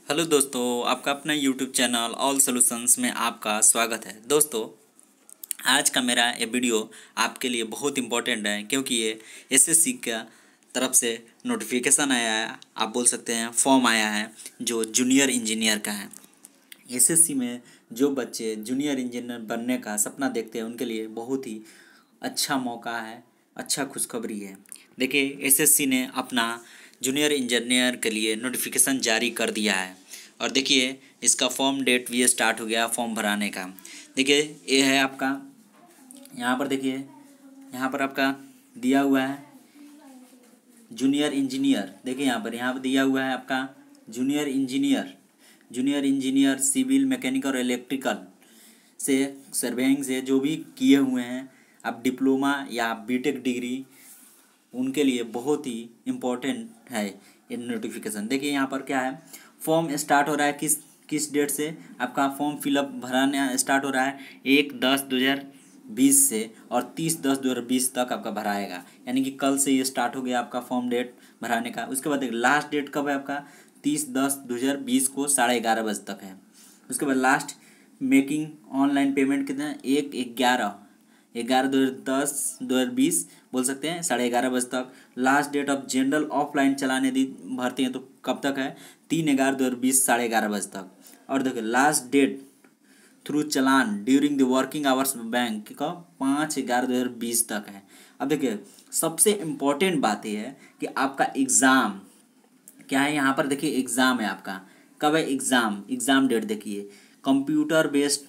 Hello दोस्तों, आपका अपना यूट्यूब चैनल ऑल सॉल्यूशंस में आपका स्वागत है। दोस्तों, आज का मेरा ये वीडियो आपके लिए बहुत इम्पोर्टेंट है क्योंकि ये एसएससी का तरफ से नोटिफिकेशन आया है, आप बोल सकते हैं फॉर्म आया है जो जूनियर इंजीनियर का है। एसएससी में जो बच्चे जूनियर इंजीनियर बनने का सपना देखते हैं उनके लिए बहुत ही अच्छा मौका है, अच्छा खुशखबरी है। देखिए, एसएससी ने अपना जूनियर इंजीनियर के लिए नोटिफिकेशन जारी कर दिया है और देखिए इसका फॉर्म डेट भी स्टार्ट हो गया फॉर्म भराने का। देखिए ये है आपका, यहाँ पर देखिए, यहाँ पर आपका दिया हुआ है जूनियर इंजीनियर। देखिए यहाँ पर दिया हुआ है आपका जूनियर इंजीनियर सिविल, मैकेनिकल और इलेक्ट्रिकल से, सर्वेइंग से जो भी किए हुए हैं अब डिप्लोमा या बीटेक डिग्री, उनके लिए बहुत ही इम्पोर्टेंट है ये नोटिफिकेशन। देखिए यहाँ पर क्या है, फॉर्म स्टार्ट हो रहा है किस डेट से आपका फॉर्म फिलअप भराना स्टार्ट हो रहा है 1/10/2020 से और 30/10/2020 तक आपका भराएगा। यानी कि कल से ये स्टार्ट हो गया आपका फॉर्म डेट भराने का। उसके बाद लास्ट डेट कब है आपका 30/10/2020 को 11:30 बजे तक है। उसके बाद लास्ट मेकिंग ऑनलाइन पेमेंट कितना है 1/11/2020 बोल सकते हैं 11:30 बजे तक। Last date of general offline चलाने दी भरती हैं तो कब तक है 3/11/2020 11:30 तक। और देखिए last date through challan during the working hours bank का 5/11/2020 तक है। अब देखिए सबसे इम्पोर्टेंट बात यह है कि आपका एग्ज़ाम क्या है। यहाँ पर देखिए एग्ज़ाम है आपका, कब है एग्ज़ाम डेट देखिए, कंप्यूटर बेस्ड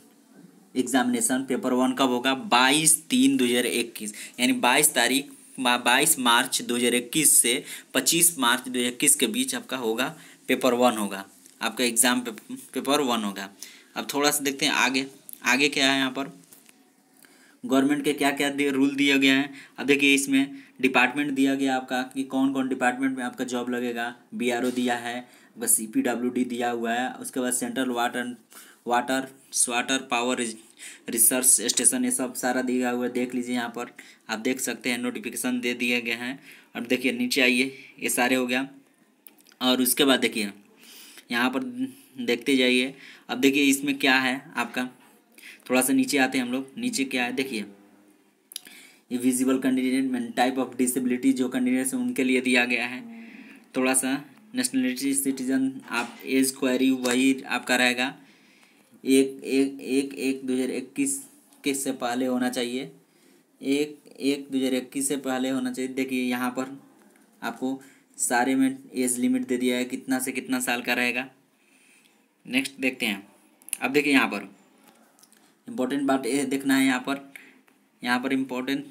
एग्जामिनेशन पेपर 1 कब होगा 22/3/2021, यानी 22 मार्च 2021 से 25 मार्च 2021 के बीच आपका होगा पेपर 1 होगा, आपका एग्ज़ाम पेपर 1 होगा। अब थोड़ा सा देखते हैं आगे क्या है। यहाँ पर गवर्नमेंट के क्या क्या रूल दिया गया है। अब देखिए इसमें डिपार्टमेंट दिया गया आपका कि कौन कौन डिपार्टमेंट में आपका जॉब लगेगा। बीआरओ दिया है, बस CPWD दिया हुआ है। उसके बाद central water power research station, ये सब सारा दिया हुआ है। देख लीजिए यहाँ पर आप देख सकते हैं नोटिफिकेशन दे दिए गए हैं। अब देखिए नीचे आइए, ये सारे हो गया। और उसके बाद देखिए यहाँ पर देखते जाइए। अब देखिए इसमें क्या है आपका, थोड़ा सा नीचे आते हैं हम लोग। नीचे क्या है देखिए, ये visible candidate type of disability जो कैंडिडेट्स हैं उनके लिए दिया गया है। थोड़ा सा नेशनलिटी सिटीजन आप एज क्वेरी वही आपका रहेगा 1/1/2021 के से पहले होना चाहिए, 1/1/2021 से पहले होना चाहिए। देखिए यहाँ पर आपको सारे में एज लिमिट दे दिया है कितना से कितना साल का रहेगा। नेक्स्ट देखते हैं। अब देखिए यहाँ पर इम्पोर्टेंट बात ये देखना है, यहाँ पर इम्पोर्टेंट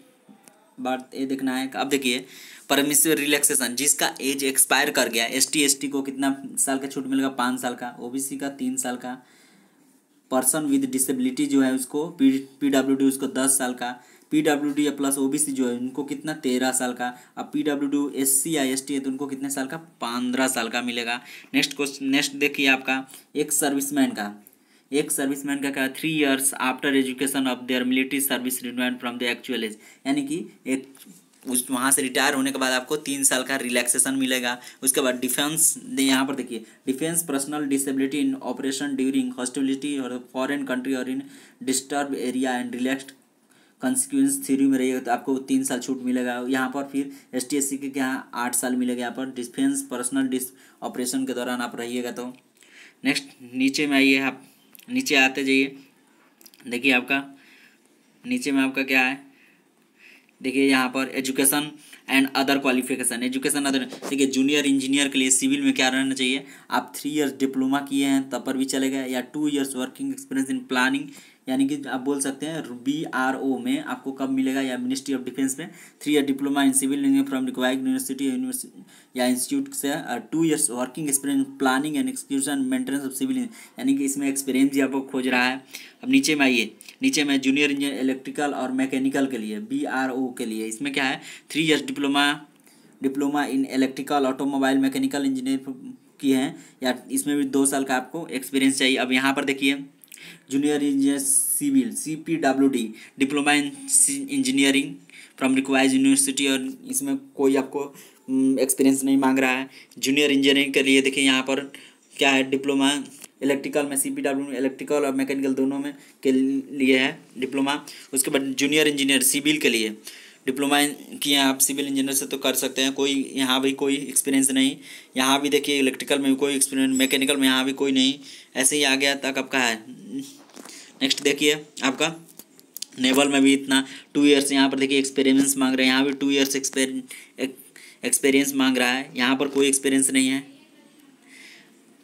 बात ये देखना है। अब देखिए परमिसिव रिलैक्सेशन, जिसका एज एक्सपायर कर गया, ST/ST को कितना साल का छूट मिलेगा 5 साल का, OBC का 3 साल का, पर्सन विद डिसेबिलिटी जो है उसको PWD उसको 10 साल का, PWD प्लस OBC जो है उनको कितना 13 साल का। अब PWD SC या ST है तो उनको कितने साल का 15 साल का मिलेगा। नेक्स्ट देखिए आपका एक सर्विसमैन का क्या 3 years after education of their military service retirement from the actual as, यानी कि एक उस वहाँ से रिटायर होने के बाद आपको 3 साल का रिलैक्सेशन मिलेगा। उसके बाद डिफेंस, यहाँ पर देखिए defence personnel disability in operation during hostility और फॉरेन कंट्री और in disturb area and relaxed consequence theory में रहिएगा तो आपको 3 साल छूट मिलेगा। यहाँ पर फिर ST/SC के क्या 8 साल मिलेगा यहाँ पर डिफेंस पर्सनल ऑपरेशन के दौरान आप रहिएगा तो। नेक्स्ट नीचे में आइए, आप नीचे आते जाइए। देखिए आपका नीचे में आपका क्या है, देखिए यहाँ पर एजुकेशन एंड अदर क्वालिफिकेशन, देखिए जूनियर इंजीनियर के लिए सिविल में क्या रहना चाहिए, आप 3 years डिप्लोमा किए हैं तब पर भी चलेगा, या 2 years working experience in planning, यानी कि आप बोल सकते हैं BRO में आपको कब मिलेगा, या मिनिस्ट्री ऑफ डिफेंस में 3 year diploma in civil engineering from required university या इंस्टीट्यूट से, 2 years working experience planning and execution maintenance of civil, यानी कि इसमें एक्सपीरियंस भी आपको खोज रहा है। अब नीचे में आइए, नीचे में जूनियर इंजीनियर इलेक्ट्रिकल और मैकेनिकल के लिए BRO के लिए इसमें क्या है 3 years diploma in electrical automobile mechanical engineer की हैं, या इसमें भी 2 साल का आपको एक्सपीरियंस चाहिए। अब यहाँ पर देखिए junior engineer civil CPWD diploma in engineering from required university, और इसमें कोई आपको एक्सपीरियंस नहीं मांग रहा है। जूनियर इंजीनियरिंग के लिए देखिए यहाँ पर क्या है, डिप्लोमा इलेक्ट्रिकल में, CPW इलेक्ट्रिकल और मैकेनिकल दोनों में के लिए है डिप्लोमा। उसके बाद जूनियर इंजीनियर सिविल के लिए डिप्लोमा किए आप सिविल इंजीनियर से तो कर सकते हैं, कोई यहाँ भी कोई एक्सपीरियंस नहीं। यहाँ भी देखिए इलेक्ट्रिकल में भी कोई एक्सपीरियंस, मैकेनिकल में यहाँ भी कोई नहीं, ऐसे ही आ गया तक आपका है। नेक्स्ट देखिए आपका नेवल में भी इतना 2 ईयर्स, यहाँ पर देखिए एक्सपीरियंस मांग रहे हैं, यहाँ भी 2 ईयर्स एक्सपीरियंस मांग रहा है, यहाँ पर कोई एक्सपीरियंस नहीं है।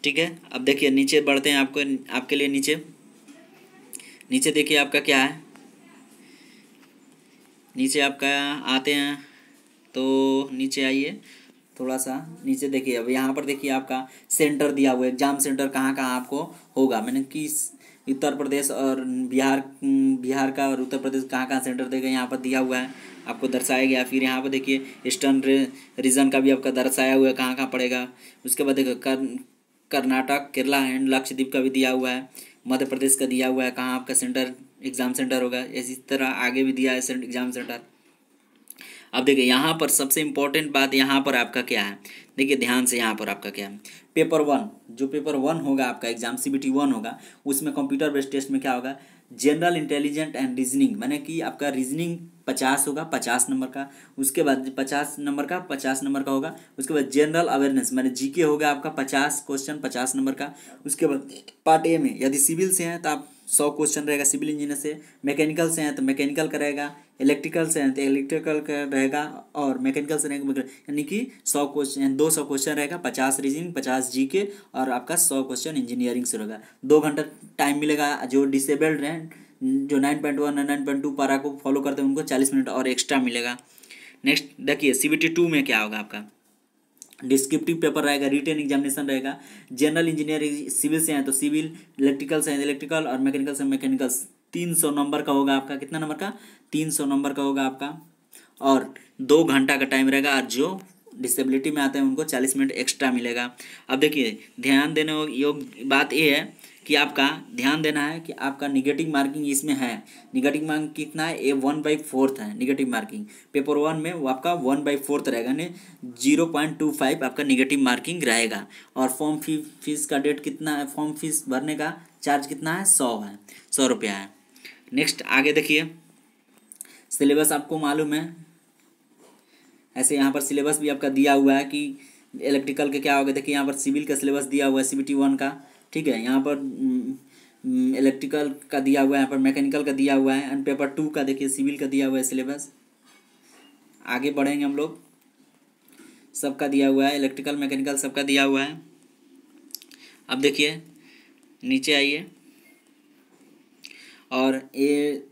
ठीक है, अब देखिए नीचे बढ़ते हैं, आपके लिए नीचे देखिए आपका क्या है, नीचे आपका आते हैं तो नीचे आइए थोड़ा सा नीचे देखिए। अब यहाँ पर देखिए आपका सेंटर दिया हुआ है, एग्जाम सेंटर कहाँ कहाँ आपको होगा, मैंने कि उत्तर प्रदेश और बिहार का और उत्तर प्रदेश कहाँ कहाँ सेंटर देगा यहाँ पर दिया हुआ है, आपको दर्शाया गया। फिर यहाँ पर देखिए ईस्टर्न रीजन का भी आपका दर्शाया हुआ है कहाँ कहाँ पड़ेगा। उसके बाद देखिए कर्नाटक, केरला एंड लक्षद्वीप का भी दिया हुआ है, मध्य प्रदेश का दिया हुआ है कहाँ आपका एग्जाम सेंटर होगा, इसी तरह आगे भी दिया है एग्जाम सेंटर। अब देखिए यहाँ पर सबसे इम्पोर्टेंट बात यहाँ पर आपका क्या है, देखिए ध्यान से, यहाँ पर आपका क्या है, पेपर 1 जो पेपर 1 होगा आपका एग्जाम CBT 1 होगा, उसमें कंप्यूटर बेस्ड टेस्ट में क्या होगा, जनरल इंटेलिजेंट एंड रीजनिंग, माने कि आपका रीजनिंग 50 होगा 50 नंबर का, उसके बाद 50 नंबर का होगा। उसके बाद जनरल अवेयरनेस माने GK होगा आपका 50 क्वेश्चन 50 नंबर का। उसके बाद पार्ट ए में यदि सिविल से हैं तो आप 100 क्वेश्चन रहेगा सिविल इंजीनियर से, मैकेनिकल से हैं तो मैकेनिकल का रहेगा, इलेक्ट्रिकल से हैं तो इलेक्ट्रिकल का रहेगा, और मैकेनिकल से रहेगा यानी कि 100 क्वेश्चन 200 क्वेश्चन रहेगा, 50 रीजनिंग 50 GK और आपका 100 क्वेश्चन इंजीनियरिंग से रहेगा। 2 घंटा टाइम मिलेगा। जो डिसेबल्ड हैं, जो 9.1 और 9.2 पारा को फॉलो करते हैं उनको 40 मिनट और एक्स्ट्रा मिलेगा। नेक्स्ट देखिए CBT 2 में क्या होगा आपका, डिस्क्रिप्टिव पेपर रहेगा, रिटेन एग्जामिनेशन रहेगा। जनरल इंजीनियरिंग सिविल से हैं तो सिविल, इलेक्ट्रिकल से इलेक्ट्रिकल और मैकेनिकल से मैकेनिकल। 300 नंबर का होगा आपका, कितना नंबर का, 300 नंबर का होगा आपका, और 2 घंटा का टाइम रहेगा, और जो डिसेबिलिटी में आते हैं उनको 40 मिनट एक्स्ट्रा मिलेगा। अब देखिए ध्यान देने योग्य बात यह है कि आपका ध्यान देना है कि आपका निगेटिव मार्किंग इसमें है। निगेटिव मार्किंग कितना है, 1/4 है निगेटिव मार्किंग। पेपर 1 में वो आपका 1/4 रहेगा, यानी 0.25 आपका निगेटिव मार्किंग रहेगा। और फॉर्म फीस का डेट कितना है, फॉर्म फीस भरने का चार्ज कितना है, 100 रुपया है। नेक्स्ट आगे देखिए, सिलेबस आपको मालूम है, ऐसे यहाँ पर सिलेबस भी आपका दिया हुआ है कि इलेक्ट्रिकल के क्या होगा। देखिए यहाँ पर सिविल का सिलेबस दिया हुआ है CBT 1 का, ठीक है। यहाँ पर इलेक्ट्रिकल का दिया हुआ है, यहाँ पर मैकेनिकल का दिया हुआ है, एंड पेपर 2 का देखिए सिविल का दिया हुआ है सिलेबस। आगे बढ़ेंगे हम लोग, सबका दिया हुआ है, इलेक्ट्रिकल मैकेनिकल सबका दिया हुआ है। अब देखिए नीचे आइए, और ये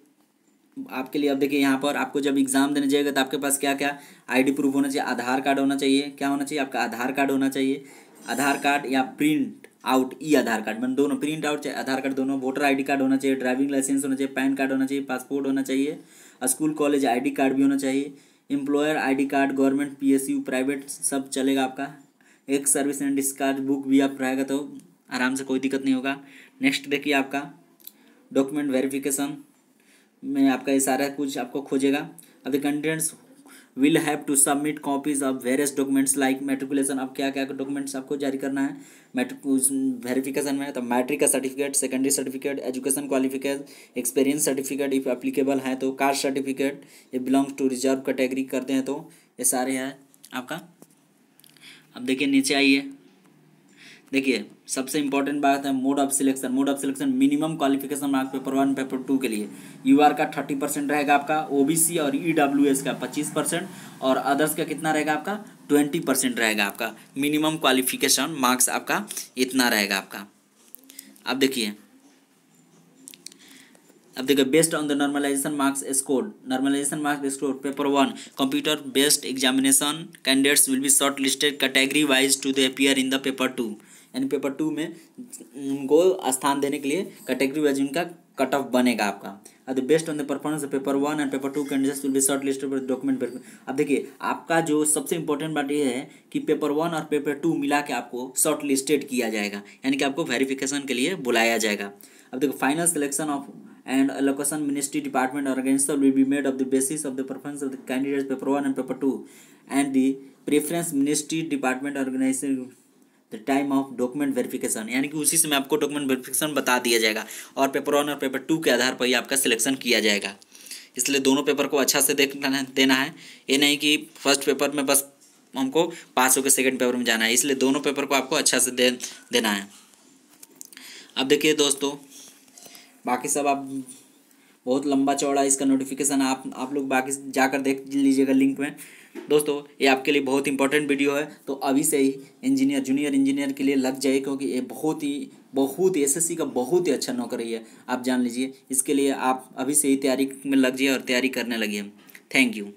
आपके लिए, अब देखिए यहाँ पर आपको जब एग्ज़ाम देने जाएगा तो आपके पास क्या क्या ID प्रूफ होना चाहिए, आधार कार्ड होना चाहिए, क्या होना चाहिए आपका आधार कार्ड होना चाहिए, आधार कार्ड या प्रिंट आउट आधार कार्ड, मैंने दोनों प्रिंट आउट चाहे आधार कार्ड दोनों, वोटर ID कार्ड होना चाहिए, ड्राइविंग लाइसेंस होना चाहिए, पैन कार्ड होना चाहिए, पासपोर्ट होना चाहिए, स्कूल कॉलेज ID कार्ड भी होना चाहिए, employer ID card, government PSU private सब चलेगा आपका। एक सर्विस एंड डिस्चार्ज बुक भी आप रहेगा तो आराम से कोई दिक्कत नहीं होगा। नेक्स्ट देखिए आपका डॉक्यूमेंट वेरिफिकेशन में आपका ये सारा कुछ आपको खोजेगा। अब the candidates will have to submit copies of various documents like matriculation. अब क्या क्या डॉक्यूमेंट्स आपको जारी करना है मैट्रिक वेरिफिकेशन में, तो मैट्रिक का certificate, secondary certificate, education qualification, experience certificate if applicable है तो, कास्ट सर्टिफिकेट, ये बिलोंग्स टू रिजर्व कैटेगरी करते हैं तो ये सारे हैं आपका। अब देखिए नीचे आइए, देखिए सबसे इंपॉर्टेंट बात है mode of selection. Mode of selection minimum qualification mark paper 1 paper 2 के लिए UR का 30% रहेगा आपका, OBC और EWS का 25%, और अदर्स का कितना रहेगा आपका 20% रहेगा आपका। मिनिमम क्वालिफिकेशन मार्क्स आपका इतना रहेगा आपका। अब देखिए based on the normalisation marks score, normalisation marks score paper 1 computer based examination candidates will be shortlisted category wise to the appear in the paper 2, यानी पेपर 2 में उनको स्थान देने के लिए कैटेगरी वाइज उनका कट ऑफ बनेगा आपका। अब based on the performance paper 1 and paper 2 candidates will be short listed for document. अब देखिए आपका जो सबसे इंपॉर्टेंट बात ये है कि पेपर 1 और पेपर 2 मिला के आपको शॉर्ट लिस्टेड किया जाएगा, यानी कि आपको वेरिफिकेशन के लिए बुलाया जाएगा। अब देखो final selection of and allocation ministry department organization will be made of the basis of the performance of the candidates paper 1 and paper 2 and the preference ministry department organization the time of document verification, यानी कि उसी समय आपको document verification बता दिया जाएगा और paper 1 और पेपर 2 के आधार पर ही आपका सिलेक्शन किया जाएगा। इसलिए दोनों पेपर को अच्छा से देना है। ये नहीं कि फर्स्ट पेपर में बस हमको पास होकर सेकंड पेपर में जाना है, इसलिए दोनों पेपर को आपको अच्छा से देना है। अब देखिए दोस्तों, बाकी सब आप बहुत लंबा चौड़ा इसका नोटिफिकेशन आप लोग बाकी जाकर देख लीजिएगा लिंक में। दोस्तों ये आपके लिए बहुत इंपॉर्टेंट वीडियो है, तो अभी से ही इंजीनियर जूनियर इंजीनियर के लिए लग जाए, क्योंकि ये बहुत ही एसएससी का बहुत ही अच्छा नौकरी है, आप जान लीजिए। इसके लिए आप अभी से ही तैयारी में लग जाइए और तैयारी करने लगिए। Thank you.